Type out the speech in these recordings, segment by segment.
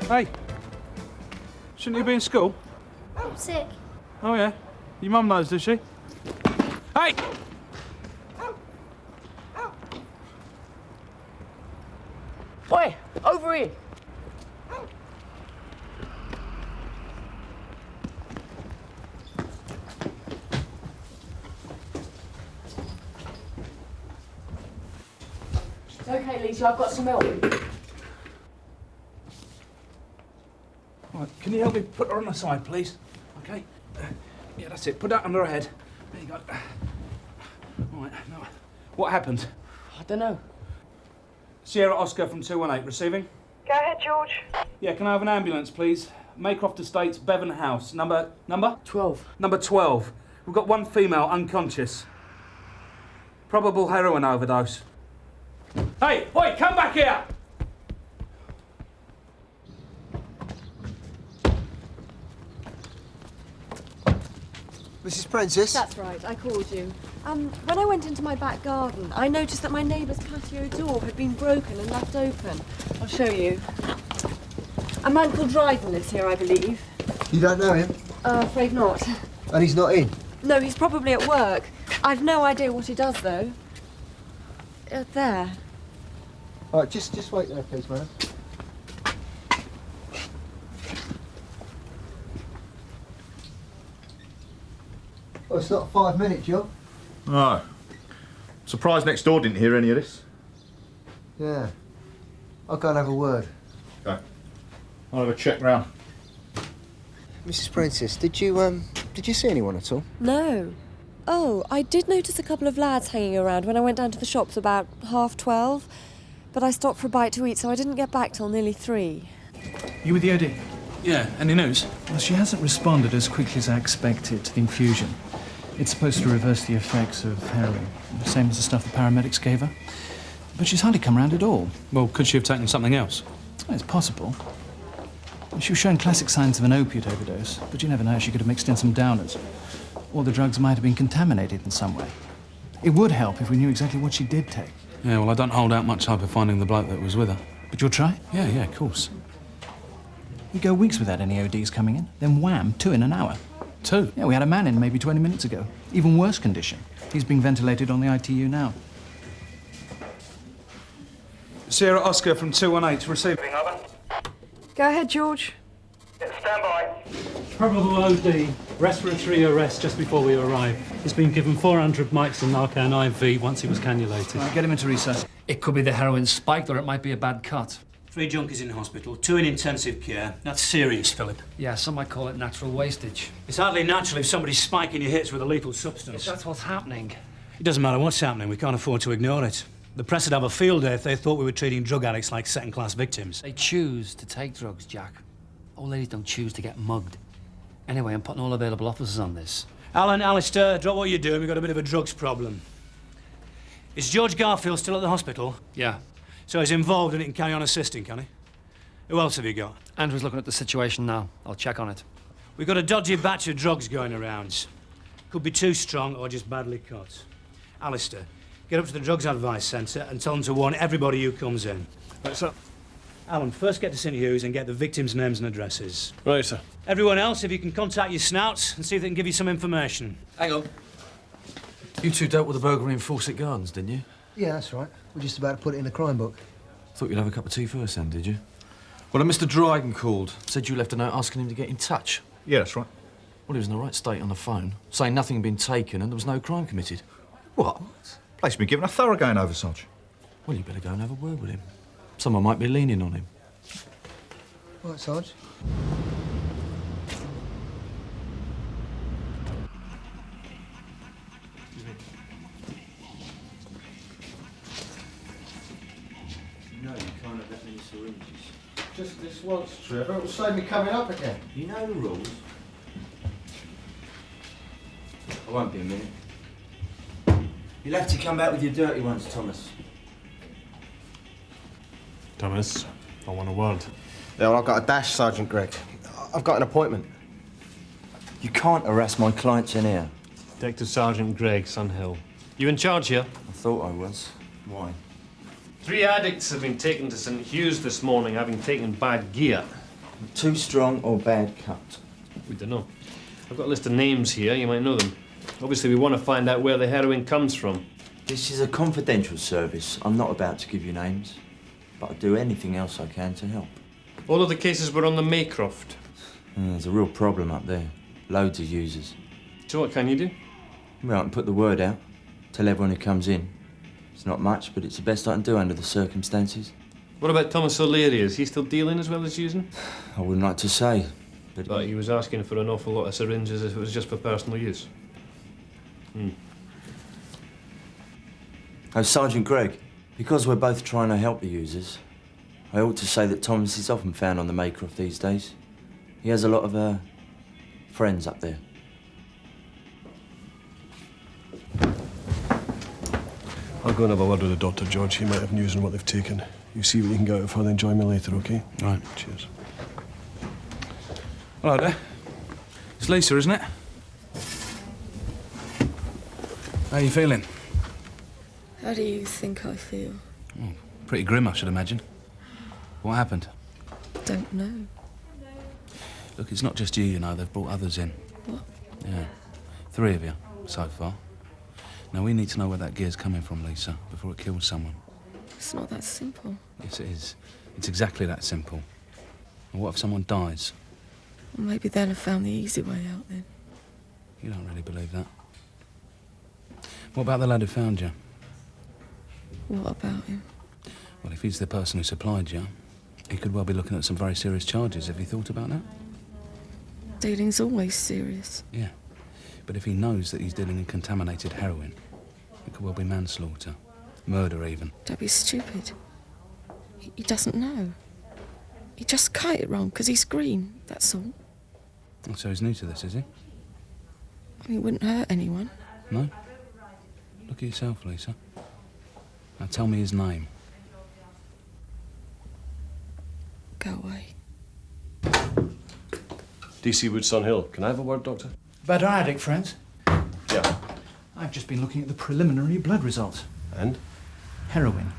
Hey. Shouldn't you be in school? I'm sick. Oh, yeah? Your mum knows, does she? Hey! Oi, over here. It's okay, Lisa, I've got some help. Right, can you help me put her on the side, please? OK? Yeah, that's it. Put that under her head. There you go. All right, now, what happened? I don't know. Sierra Oscar from 218, receiving? Go ahead, George. Yeah, can I have an ambulance, please? Maycroft Estates, Bevan House. Number? 12. Number 12. We've got one female unconscious. Probable heroin overdose. Hey, oi, come back here! Mrs. Prentice? That's right, I called you. When I went into my back garden, I noticed that my neighbour's patio door had been broken and left open. I'll show you. A man called Dryden lives here, I believe. You don't know him? Afraid not. And he's not in? No, he's probably at work. I've no idea what he does, though. There. All right, just wait there, please, madam. Oh, it's not a 5-minute job. No. Surprised next door didn't hear any of this. Yeah. I'll go and have a word. Okay. I'll have a check round. Mrs. Prentice, did you see anyone at all? No. Oh, I did notice a couple of lads hanging around when I went down to the shops about 12:30. But I stopped for a bite to eat, so I didn't get back till nearly 3. You with the OD? Yeah, any news? Well, she hasn't responded as quickly as I expected to the infusion. It's supposed to reverse the effects of heroin, the same as the stuff the paramedics gave her. But she's hardly come round at all. Well, could she have taken something else? Well, it's possible. She was showing classic signs of an opiate overdose, but you never know, she could have mixed in some downers. Or the drugs might have been contaminated in some way. It would help if we knew exactly what she did take. Yeah, well, I don't hold out much hope of finding the bloke that was with her. But you'll try? Yeah, of course. We go weeks without any ODs coming in, then wham, 2 in an hour. 2? Yeah, we had a man in maybe 20 minutes ago. Even worse condition. He's being ventilated on the ITU now. Sierra Oscar from 218, receiving. Over. Go ahead, George. Stand by. Probable OD. Respiratory arrest just before we arrive. He's been given 400 mics and Narcan IV once he was cannulated. Right, get him into resus. It could be the heroin spiked or it might be a bad cut. 3 junkies in hospital, 2 in intensive care. That's serious, Philip. Yeah, some might call it natural wastage. It's hardly natural if somebody's spiking your hits with a lethal substance. If that's what's happening. It doesn't matter what's happening, we can't afford to ignore it. The press would have a field day if they thought we were treating drug addicts like second-class victims. They choose to take drugs, Jack. Old ladies don't choose to get mugged. Anyway, I'm putting all available officers on this. Alan, Alistair, drop what you're doing. We've got a bit of a drugs problem. Is George Garfield still at the hospital? Yeah. So he's involved and he can carry on assisting, can he? Who else have you got? Andrew's looking at the situation now. I'll check on it. We've got a dodgy batch of drugs going around. Could be too strong or just badly cut. Alistair, get up to the Drugs Advice Centre and tell them to warn everybody who comes in. Right, sir. Alan, first get to St Hughes and get the victims' names and addresses. Right, sir. Everyone else, if you can contact your snouts and see if they can give you some information. Hang on. You two dealt with the burglary in Fawcett Gardens, didn't you? Yeah, that's right. We're just about to put it in the crime book. Thought you'd have a cup of tea first then, did you? Well, Mr. Dryden called. Said you left a note asking him to get in touch. Yeah, that's right. Well, he was in the right state on the phone, saying nothing had been taken and there was no crime committed. What? Place been given a thorough going over, Sarge. Well, you better go and have a word with him. Someone might be leaning on him. Right, Sarge. No, you can't have that many syringes. Just this once, Trevor. It will save me coming up again. You know the rules. I won't be a minute. You'll have to come back with your dirty ones, Thomas. Thomas, I want a word. Yeah, well, I've got a dash, Sergeant Gregg. I've got an appointment. You can't harass my clients in here. Detective Sergeant Gregg, Sunhill. You in charge here? I thought I was. Why? 3 addicts have been taken to St Hughes this morning, having taken bad gear. Too strong or bad cut? We don't know. I've got a list of names here, you might know them. Obviously, we want to find out where the heroin comes from. This is a confidential service. I'm not about to give you names, but I'll do anything else I can to help. All of the cases were on the Maycroft. There's a real problem up there. Loads of users. So what can you do? Well, I can put the word out, tell everyone who comes in. It's not much, but it's the best I can do under the circumstances. What about Thomas O'Leary? Is he still dealing as well as using? I wouldn't like to say, But he was asking for an awful lot of syringes if it was just for personal use. Oh, Sergeant Gregg, because we're both trying to help the users, I ought to say that Thomas is often found on the Maycroft these days. He has a lot of, friends up there. I'll go and have a word with the doctor, George. He might have news on what they've taken. You see what you can get out of her, then join me later, OK? Right. Cheers. Hello there. It's Lisa, isn't it? How are you feeling? How do you think I feel? Oh, pretty grim, I should imagine. What happened? Don't know. Look, it's not just you, you know. They've brought others in. What? Yeah. 3 of you, so far. Now, we need to know where that gear's coming from, Lisa, before it kills someone. It's not that simple. Yes, it is. It's exactly that simple. And what if someone dies? Well, maybe they'll have found the easy way out then. You don't really believe that. What about the lad who found you? What about him? Well, if he's the person who supplied you, he could well be looking at some very serious charges. Have you thought about that? Dealing's always serious. Yeah. But if he knows that he's dealing in contaminated heroin, it could well be manslaughter. Murder, even. Don't be stupid. He doesn't know. He just cut it wrong because he's green, that's all. Oh, so he's new to this, is he? He wouldn't hurt anyone. No? Look at yourself, Lisa. Now tell me his name. Go away. D.C. Woodson Hill. Can I have a word, Doctor? Better addict, friends. Yeah. I've just been looking at the preliminary blood results. And? Heroin.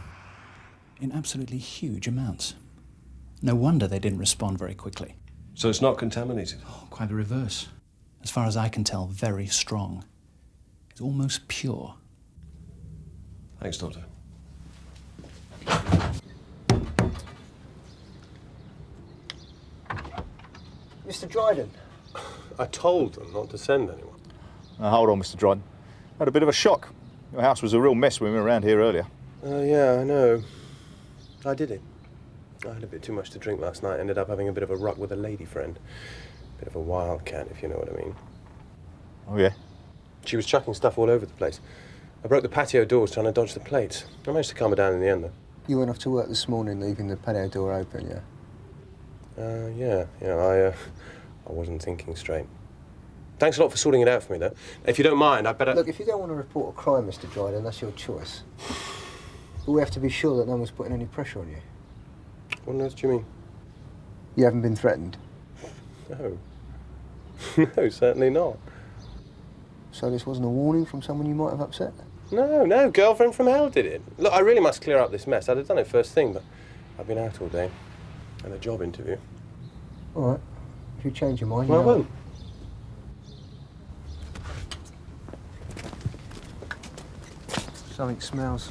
In absolutely huge amounts. No wonder they didn't respond very quickly. So it's not contaminated? Oh, quite the reverse. As far as I can tell, very strong. It's almost pure. Thanks, Doctor. Mr. Dryden. I told them not to send anyone. Now, hold on, Mr. Dryden. Had a bit of a shock. Your house was a real mess when we were around here earlier. Yeah, I know. I did it. I had a bit too much to drink last night. Ended up having a bit of a ruck with a lady friend. Bit of a wildcat, if you know what I mean. Oh, yeah? She was chucking stuff all over the place. I broke the patio doors trying to dodge the plates. I managed to calm her down in the end, though. You went off to work this morning, leaving the patio door open, yeah? I wasn't thinking straight. Thanks a lot for sorting it out for me, though. If you don't mind, I'd better... Look, if you don't want to report a crime, Mr. Dryden, that's your choice. But we have to be sure that no one's putting any pressure on you. What on earth do you mean? You haven't been threatened? No. No, certainly not. So this wasn't a warning from someone you might have upset? No, girlfriend from hell did it. Look, I really must clear up this mess. I'd have done it first thing, but I've been out all day. And a job interview. All right. If you change your mind, Well, I you know. won't. Something smells.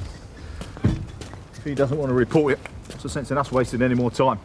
If he doesn't want to report it, what's the sense in us wasting any more time?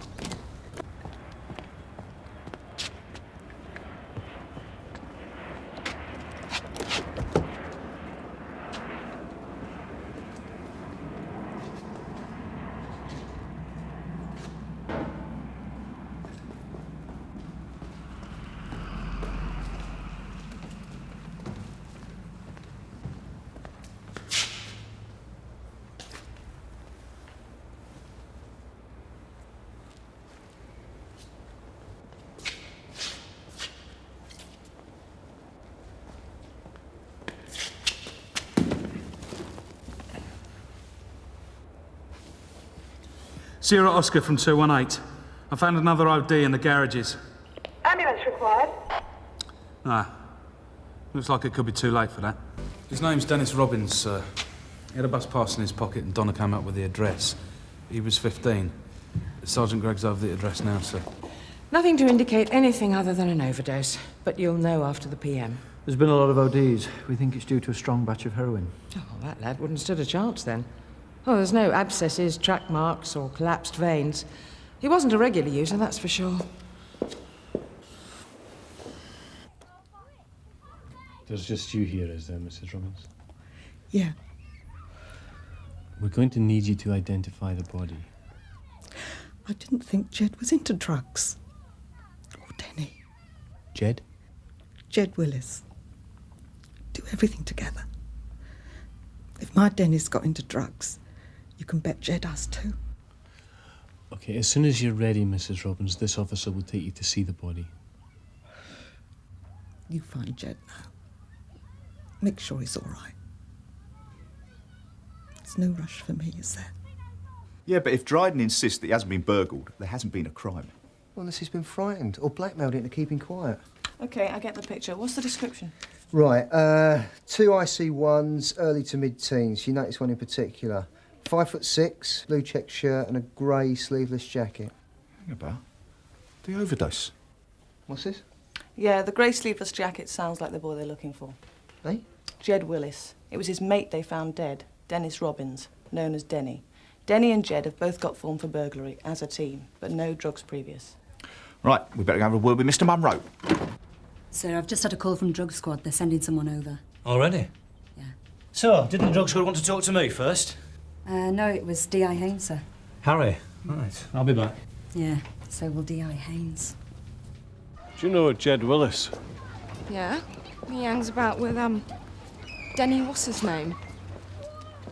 Sierra Oscar from 218. I found another OD in the garages. Ambulance required. Looks like it could be too late for that. His name's Dennis Robbins, sir. He had a bus pass in his pocket and Donna came up with the address. He was 15. Sergeant Gregg's over the address now, sir. Nothing to indicate anything other than an overdose, but you'll know after the PM. There's been a lot of ODs. We think it's due to a strong batch of heroin. Oh, that lad wouldn't stood a chance then. Oh, there's no abscesses, track marks, or collapsed veins. He wasn't a regular user, that's for sure. There's just you here, is there, Mrs. Robbins? Yeah. We're going to need you to identify the body. I didn't think Jed was into drugs. Or Denny. Jed? Jed Willis. Do everything together. If my Denny's got into drugs, you can bet Jed has too. Okay, as soon as you're ready, Mrs. Robbins, this officer will take you to see the body. You find Jed now. Make sure he's all right. There's no rush for me, is there? Yeah, but if Dryden insists that he hasn't been burgled, there hasn't been a crime. Well, unless he's been frightened or blackmailed into keeping quiet. OK, I get the picture. What's the description? Right, 2 IC1s, early to mid-teens. You notice one in particular. 5'6", blue check shirt and a grey sleeveless jacket. Hang about. The overdose. What's this? Yeah, the grey sleeveless jacket sounds like the boy they're looking for. Eh? Jed Willis. It was his mate they found dead, Dennis Robbins, known as Denny. Denny and Jed have both got formed for burglary as a team, but no drugs previous. Right, we better go have a word with Mr. Munro. Sir, I've just had a call from Drug Squad. They're sending someone over. Already? Yeah. So, didn't the drug squad want to talk to me first? No, it was D.I. Haines, sir. Harry? Right, I'll be back. Yeah, so will D.I. Haines. Do you know Jed Willis? Yeah, he hangs about with, Denny, what's his name?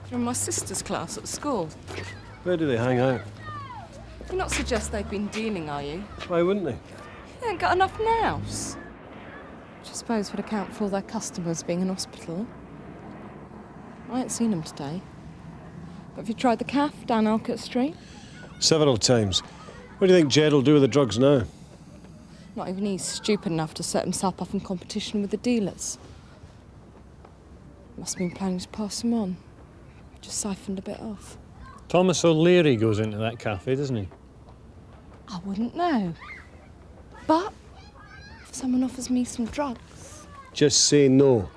From my sister's class at school. Where do they hang out? You're not suggest they've been dealing, are you? Why wouldn't they? They ain't got enough nouse. Which I suppose would account for all their customers being in hospital. I ain't seen them today. But have you tried the caff down Alcott Street? Several times. What do you think Jed will do with the drugs now? Not even he's stupid enough to set himself up in competition with the dealers. Must have been planning to pass them on. Just siphoned a bit off. Thomas O'Leary goes into that cafe, doesn't he? I wouldn't know. But if someone offers me some drugs... Just say no.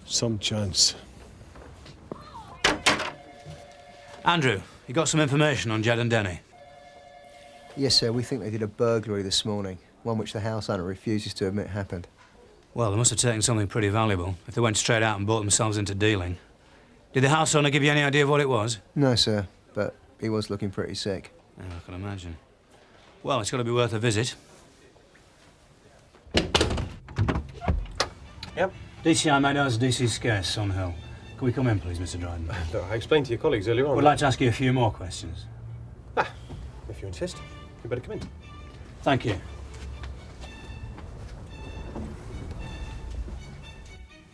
Some chance. Andrew, you got some information on Jed and Denny? Yes, sir. We think they did a burglary this morning, one which the house owner refuses to admit happened. Well, they must have taken something pretty valuable if they went straight out and bought themselves into dealing. Did the house owner give you any idea of what it was? No, sir, but he was looking pretty sick. Yeah, I can imagine. Well, it's got to be worth a visit. Yep. D.C.I. Meadows, D.C. Scarce on Hill. Can we come in, please, Mr. Dryden? I explained to your colleagues earlier on. Would like to ask you a few more questions. If you insist, you better come in. Thank you.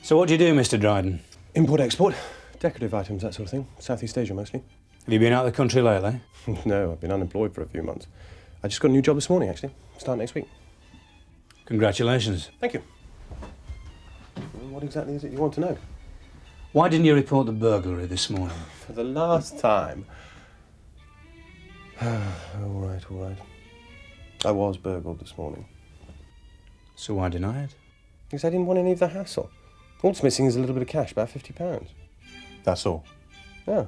So what do you do, Mr. Dryden? Import-export, decorative items, that sort of thing. Southeast Asia, mostly. Have you been out of the country lately? No, I've been unemployed for a few months. I just got a new job this morning, actually. Start next week. Congratulations. Thank you. What exactly is it you want to know? Why didn't you report the burglary this morning? For the last time. all right. I was burgled this morning. So why deny it? Because I didn't want any of the hassle. All it's missing is a little bit of cash, about £50. That's all. Yeah.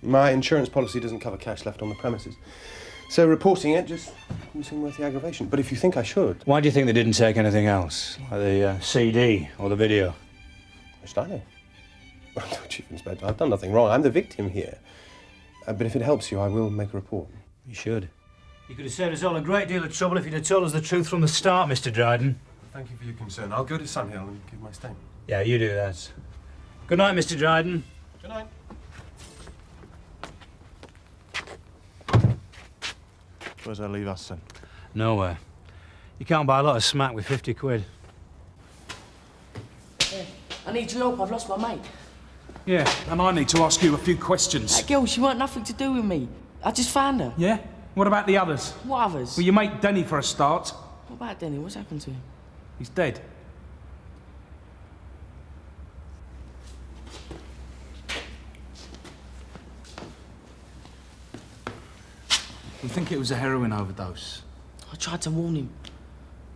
My insurance policy doesn't cover cash left on the premises. So reporting it just doesn't seem worth the aggravation. But if you think I should... Why do you think they didn't take anything else? Like the CD or the video? How should I know? Well, no, Chief Inspector, I've done nothing wrong. I'm the victim here. But if it helps you, I will make a report. You should. You could have saved us all a great deal of trouble if you'd have told us the truth from the start, Mr. Dryden. Thank you for your concern. I'll go to Sunhill and give my statement. Yeah, you do that. Good night, Mr. Dryden. Good night. Where's that leave us then? Nowhere. You can't buy a lot of smack with 50 quid. I need your help. I've lost my mate. Yeah, and I need to ask you a few questions. That girl, she weren't nothing to do with me. I just found her. Yeah? What about the others? What others? Well, your mate Denny for a start. What about Denny? What's happened to him? He's dead. We think it was a heroin overdose. I tried to warn him.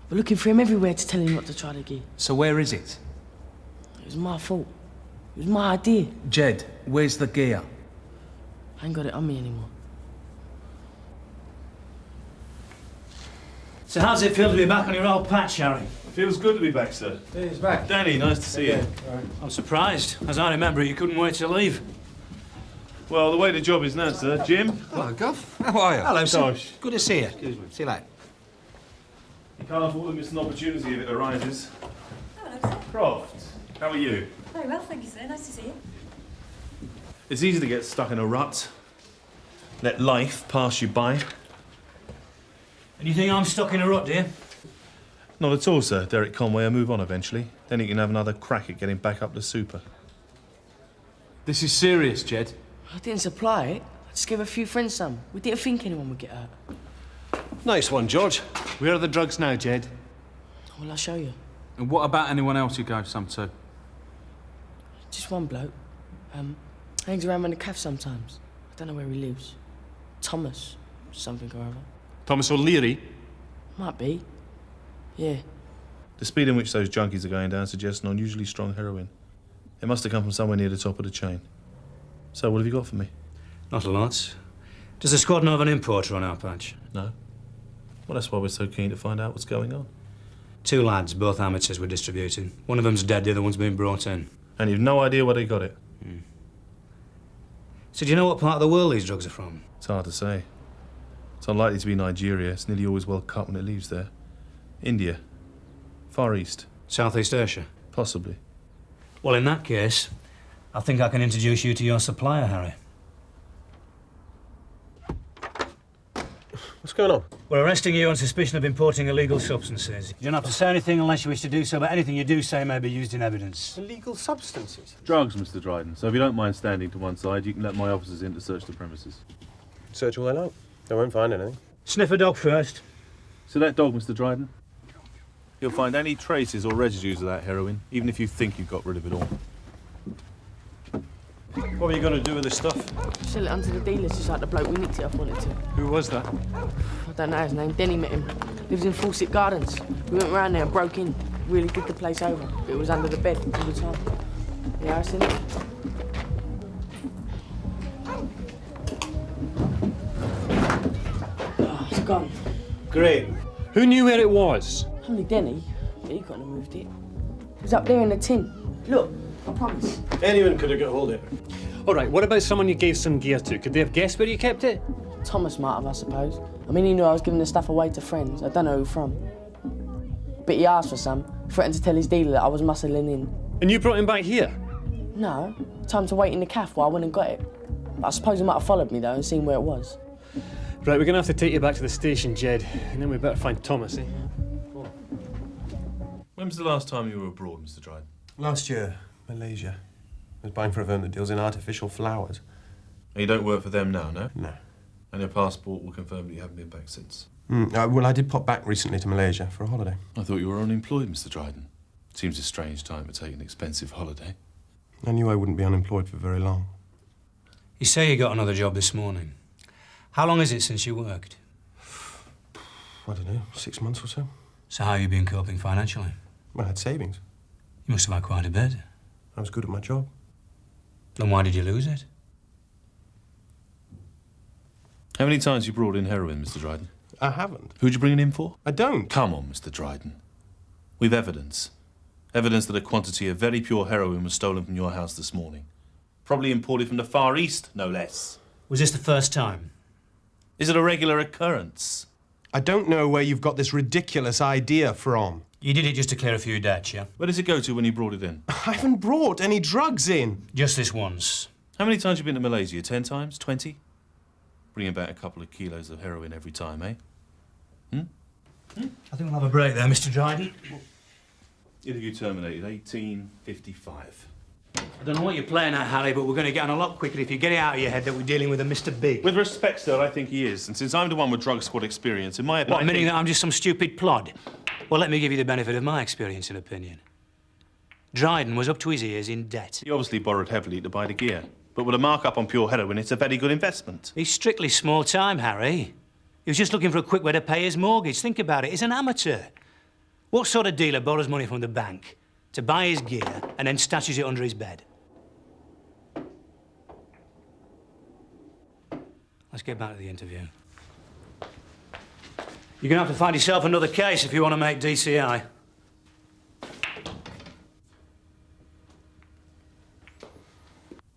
We're looking for him everywhere to tell him not to try the gear. So where is it? It was my fault. It was my idea. Jed, where's the gear? I ain't got it on me anymore. So how's it feel to be back on your old patch, Harry? Feels good to be back, sir. Yeah, he's back. Danny, nice to see you. I'm surprised. As I remember, you couldn't wait to leave. Well, the way the job is now, sir. Jim? Hello, Gov. How are you? Hello, sir. Gosh. Good to see you. See you later. You can't afford to miss an opportunity if it arises. Croft, how are you? Very well, thank you, sir. Nice to see you. It's easy to get stuck in a rut. Let life pass you by. And you think I'm stuck in a rut, dear? Not at all, sir. Derek Conway will move on eventually. Then he can have another crack at getting back up to super. This is serious, Jed. I didn't supply it. I just gave a few friends some. We didn't think anyone would get hurt. Nice one, George. Where are the drugs now, Jed? Well, I'll show you. And what about anyone else you gave some to? Just one bloke. Hangs around in the cafe sometimes. I don't know where he lives. Thomas, something or other. Thomas O'Leary? Might be. Yeah. The speed in which those junkies are going down suggests an unusually strong heroin. It must have come from somewhere near the top of the chain. So, what have you got for me? Not a lot. Does the squad know of an importer on our patch? No. Well, that's why we're so keen to find out what's going on. 2 lads, both amateurs, were distributing. One of them's dead, the other one's been brought in. And you've no idea where they got it? So do you know what part of the world these drugs are from? It's hard to say. It's unlikely to be Nigeria. It's nearly always well cut when it leaves there. India. Far East. Southeast Asia? Possibly. Well, in that case, I think I can introduce you to your supplier, Harry. What's going on? We're arresting you on suspicion of importing illegal substances. You don't have to say anything unless you wish to do so, but anything you do say may be used in evidence. Illegal substances? Drugs, Mr. Dryden. So if you don't mind standing to one side, you can let my officers in to search the premises. Search all they like. They won't find anything. Sniff a dog first. So that dog, Mr. Dryden, you'll find any traces or residues of that heroin, even if you think you've got rid of it all. What were you going to do with this stuff? Sell it onto the dealers just like the bloke we nicked it off wanted to. Who was that? I don't know his name. Denny met him. Lives in Fawcett Gardens. We went round there and broke in. Really did the place over. It was under the bed all the time. Yeah, I seen it. Oh, it's gone. Great. Who knew where it was? Only Denny. But he couldn't have moved it. It was up there in the tin. Look, I promise. Anyone could have got hold of it. All right, what about someone you gave some gear to? Could they have guessed where you kept it? Thomas might have, I suppose. I mean, he knew I was giving the stuff away to friends. I don't know who from. But he asked for some. Threatened to tell his dealer that I was muscling in. And you brought him back here? No. Time to wait in the cafe while I went and got it. But I suppose he might have followed me, though, and seen where it was. Right, we're going to have to take you back to the station, Jed. And then we better find Thomas, eh? When was the last time you were abroad, Mr. Dryden? Last year, Malaysia. I was buying for a firm that deals in artificial flowers. And you don't work for them now, no? No. And your passport will confirm that you haven't been back since? Well, I did pop back recently to Malaysia for a holiday. I thought you were unemployed, Mr. Dryden. Seems a strange time to take an expensive holiday. I knew I wouldn't be unemployed for very long. You say you got another job this morning. How long is it since you worked? I don't know, 6 months or so. So how have you been coping financially? I had savings. You must have had quite a bit. I was good at my job. Then why did you lose it? How many times you brought in heroin, Mr. Dryden? I haven't. Who'd you bring it in for? I don't. Come on, Mr. Dryden. We've evidence. Evidence that a quantity of very pure heroin was stolen from your house this morning. Probably imported from the Far East, no less. Was this the first time? Is it a regular occurrence? I don't know where you've got this ridiculous idea from. You did it just to clear a few debts, yeah? Where does it go to when you brought it in? I haven't brought any drugs in. Just this once. How many times have you been to Malaysia? 10 times? 20? Bringing back a couple of kilos of heroin every time, eh? I think we'll have a break there, Mr. Dryden. Interview terminated, 1855. I don't know what you're playing at, Harry, but we're going to get on a lot quicker if you get it out of your head that we're dealing with a Mr. Big. With respect, sir, I think he is. And since I'm the one with drug squad experience, in my opinion... What, admitting that I'm just some stupid plod? Well, let me give you the benefit of my experience and opinion. Dryden was up to his ears in debt. He obviously borrowed heavily to buy the gear. But with a markup on pure heroin, it's a very good investment. He's strictly small time, Harry. He was just looking for a quick way to pay his mortgage. Think about it. He's an amateur. What sort of dealer borrows money from the bank to buy his gear and then stashes it under his bed? Let's get back to the interview. You're going to have to find yourself another case if you want to make D.C.I.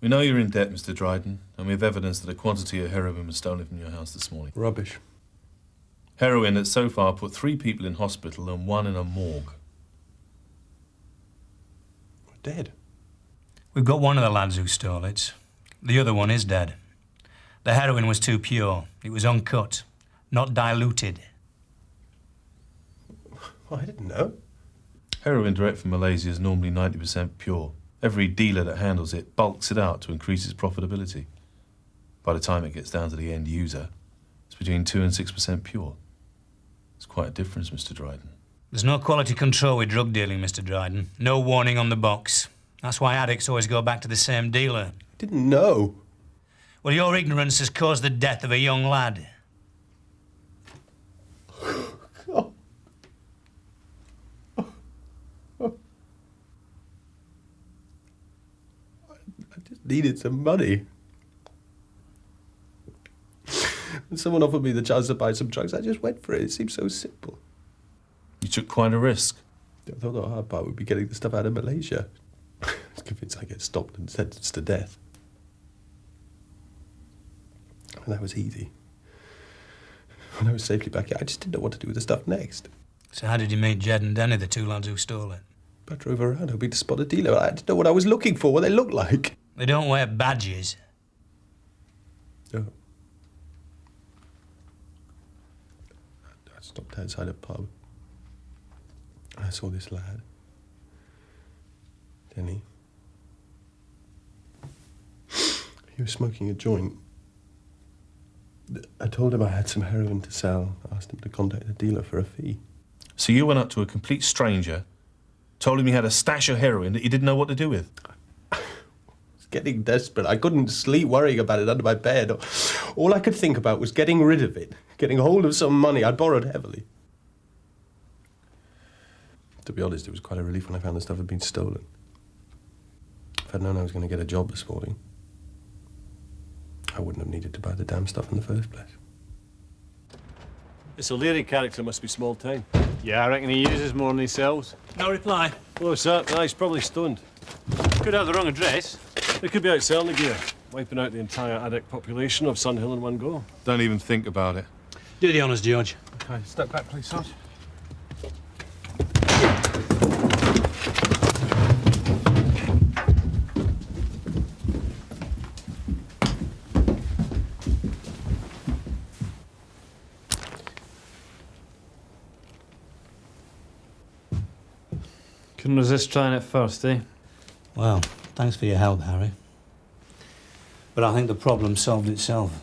We know you're in debt, Mr. Dryden, and we have evidence that a quantity of heroin was stolen from your house this morning. Rubbish. Heroin that so far put 3 people in hospital and 1 in a morgue. Dead? We've got one of the lads who stole it. The other one is dead. The heroin was too pure. It was uncut, not diluted. I didn't know. Heroin direct from Malaysia is normally 90% pure. Every dealer that handles it bulks it out to increase its profitability. By the time it gets down to the end user, it's between 2 and 6% pure. It's quite a difference, Mr. Dryden. There's no quality control with drug dealing, Mr. Dryden. No warning on the box. That's why addicts always go back to the same dealer. I didn't know. Well, your ignorance has caused the death of a young lad. Needed some money. When someone offered me the chance to buy some drugs, I just went for it. It seemed so simple. You took quite a risk. I thought the hard part would be getting the stuff out of Malaysia. I was convinced I'd get stopped and sentenced to death. And that was easy. When I was safely back here, I just didn't know what to do with the stuff next. So how did you meet Jed and Denny, the 2 lads who stole it? I drove around hoping to spot a dealer. I didn't know what I was looking for, what they looked like. They don't wear badges. No. I stopped outside a pub. I saw this lad, Denny. He was smoking a joint. I told him I had some heroin to sell. I asked him to contact the dealer for a fee. So you went up to a complete stranger, told him you had a stash of heroin that you didn't know what to do with? Getting desperate. I couldn't sleep worrying about it under my bed. All I could think about was getting rid of it, getting hold of some money I'd borrowed heavily. To be honest, it was quite a relief when I found the stuff had been stolen. If I'd known I was going to get a job this morning, I wouldn't have needed to buy the damn stuff in the first place. This O'Leary character must be small time. Yeah, I reckon he uses more than he sells. No reply. Oh, sir, he's probably stoned. Could have the wrong address. They could be out selling the gear, wiping out the entire addict population of Sun Hill in one go. Don't even think about it. Do the honours, George. Okay, step back, please, Sarge. Couldn't resist trying it first, eh? Well, thanks for your help, Harry. But I think the problem solved itself.